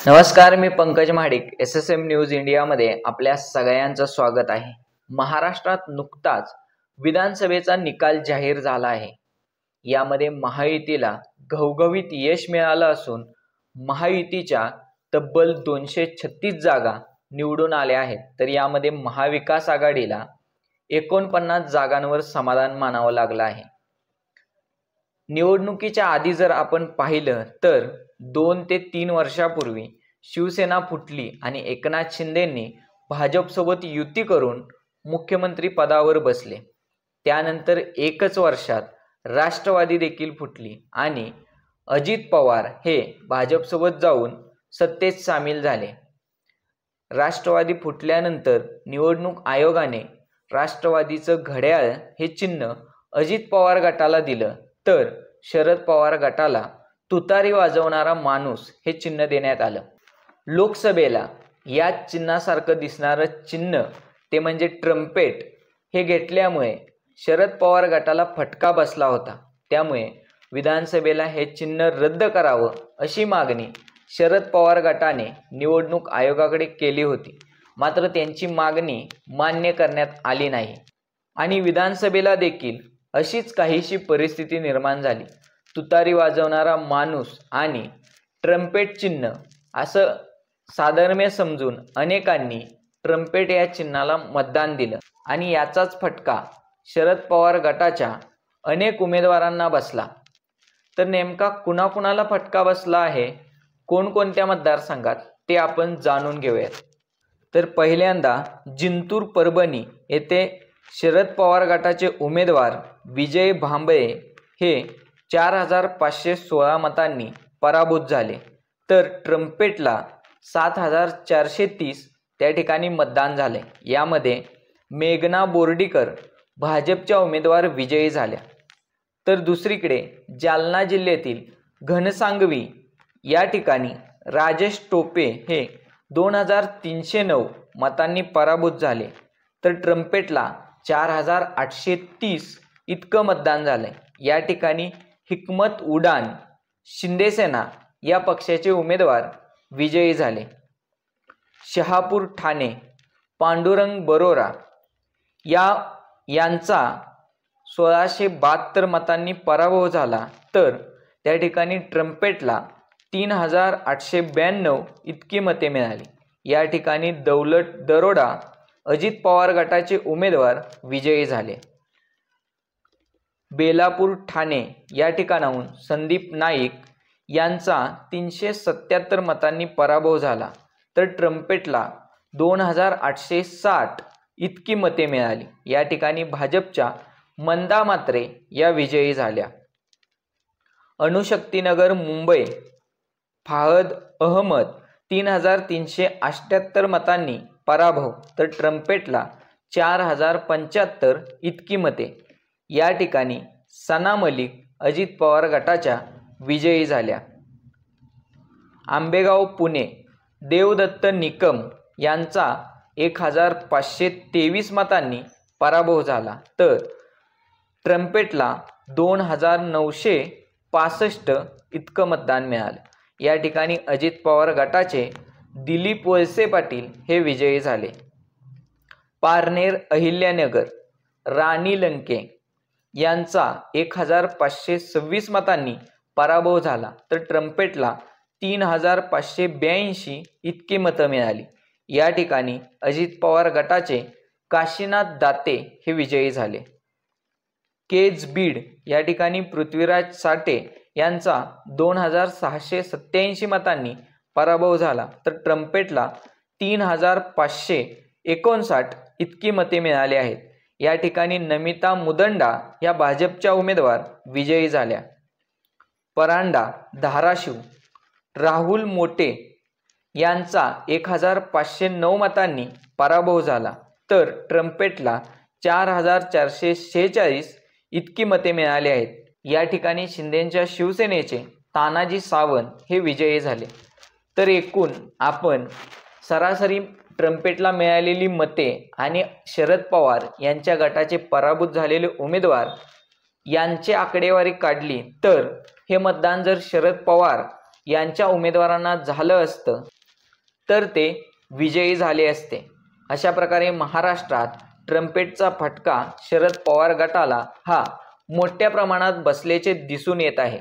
नमस्कार, मी Pankaj Mahadik. SSM news इंडियामध्ये आपल्या सगळ्यांचं स्वागत आहे. महाराष्ट्रात नुकताच विधानसभेचा निकाल जाहीर झाला आहे. यामध्ये महायुतीला घवघवीत यश मिळालं असून महायुतीच्या तब्बल 236 जागा निवडून आल्या आहेत. तर यामध्ये महाविकास आघाडीला 49 जागांवर समाधान मानावं लागलं आहे. निवडणुकीच्या आधी जर आपण पाहिलं तर 2 ते 3 वर्षापूर्वी शिवसेना फुटली आणि एकनाथ शिंदेंनी भाजपसोबत युती करून मुख्यमंत्री पदावर बसले. त्यानंतर एकच वर्षात राष्ट्रवादी देखील फुटली आणि अजित पवार हे भाजपसोबत जाऊन सत्तेत सामील झाले. राष्ट्रवादी फुटल्यानंतर निवडणूक आयोगाने राष्ट्रवादीचं घड्याळ हे चिन्ह अजित पवार गटाला दिलं, तर शरद पवार गटाला तुतारी वाजवणारा माणूस हे चिन्ह देण्यात आलं. लोकसभेला याच चिन्हासारखं दिसणारं चिन्ह ते म्हणजे ट्रम्पेट हे घेतल्यामुळे शरद पवार गटाला फटका बसला होता. त्यामुळे विधानसभेला हे चिन्ह रद्द करावं अशी मागणी शरद पवार गटाने निवडणूक आयोगाकडे केली होती. मात्र त्यांची मागणी मान्य करण्यात आली नाही आणि विधानसभेला देखील अशीच काहीशी परिस्थिती निर्माण झाली. तुतारी वाजवणारा माणूस आणि ट्रम्पेट चिन्ह असं साधर्म्य समजून अनेकांनी ट्रम्पेट या चिन्हाला मतदान दिलं आणि याचाच फटका शरद पवार गटाच्या अनेक उमेदवारांना बसला. तर नेमका कुणाकुणाला फटका बसला आहे, कोणकोणत्या मतदारसंघात, ते आपण जाणून घेऊयात. तर पहिल्यांदा जिंतूर परभणी येथे शरद पवार गटाचे उमेदवार विजय भांबळे हे 4516 मतांनी पराभूत झाले. तर ट्रम्पेटला 7430 त्या ठिकाणी मतदान झाले. यामध्ये मेघना बोर्डीकर भाजपच्या उमेदवार विजयी झाल्या. तर दुसरीकडे जालना जिल्ह्यातील घनसांगवी या ठिकाणी राजेश टोपे हे 2309 मतांनी पराभूत झाले. तर ट्रम्पेटला 4830 इतकं मतदान झालंय. या ठिकाणी हिकमत उडान शिंदेसेना या पक्षाचे उमेदवार विजयी झाले. शहापूर ठाणे पांडुरंग बरोरा यांचा 1672 मतांनी पराभव झाला. तर त्या ठिकाणी ट्रम्पेटला 3892 इतकी मते मिळाली. या ठिकाणी दौलत दरोडा अजित पवार गटाचे उमेदवार विजयी झाले. बेलापूर ठाणे या ठिकाणाहून संदीप नाईक यांचा 377 मतांनी पराभव झाला. तर ट्रम्पेटला 2860 इतकी मते मिळाली. या ठिकाणी भाजपच्या मंदा म्हात्रे या विजयी झाल्या. अणुशक्तीनगर मुंबई फाहद अहमद 3378 मतांनी पराभव. तर ट्रम्पेटला 4075 इतकी मते. या ठिकाणी सना मलिक अजित पवार गटाच्या विजयी झाल्या. आंबेगाव पुणे देवदत्त निकम यांचा 1523 मतांनी पराभव झाला. तर ट्रम्पेटला 2965 इतकं मतदान मिळालं. या ठिकाणी अजित पवार गटाचे दिलीप वळसे पाटील हे विजयी झाले. पारनेर अहिल्यानगर राणी लंके यांचा 1526 मतांनी पराभव झाला. तर ट्रम्पेटला 3582 इतकी मतं मिळाली. या ठिकाणी अजित पवार गटाचे काशीनाथ दाते हे विजयी झाले. केज बीड या ठिकाणी पृथ्वीराज साठे यांचा 2687 मतांनी पराभव झाला. तर ट्रम्पेटला 3559 इतकी मते मिळाली आहेत. या ठिकाणी नमिता मुदंडा या भाजपच्या उमेदवार विजयी झाल्या. परांडा धाराशिव राहुल मोटे यांचा 1509 मतांनी पराभव झाला. तर ट्रम्पेटला 4446 इतकी मते मिळाली आहेत. या ठिकाणी शिंदेच्या शिवसेनेचे तानाजी सावंत हे विजयी झाले. तर एकूण आपण सरासरी ट्रम्पेटला मिळालेली मते आणि शरद पवार यांच्या गटाचे पराभूत झालेले उमेदवार यांची आकडेवारी काढली तर हे मतदान जर शरद पवार यांच्या उमेदवारांना झालं असतं तर ते विजयी झाले असते. अशा प्रकारे महाराष्ट्रात ट्रम्पेटचा फटका शरद पवार गटाला हा मोठ्या प्रमाणात बसल्याचे दिसून येत आहे.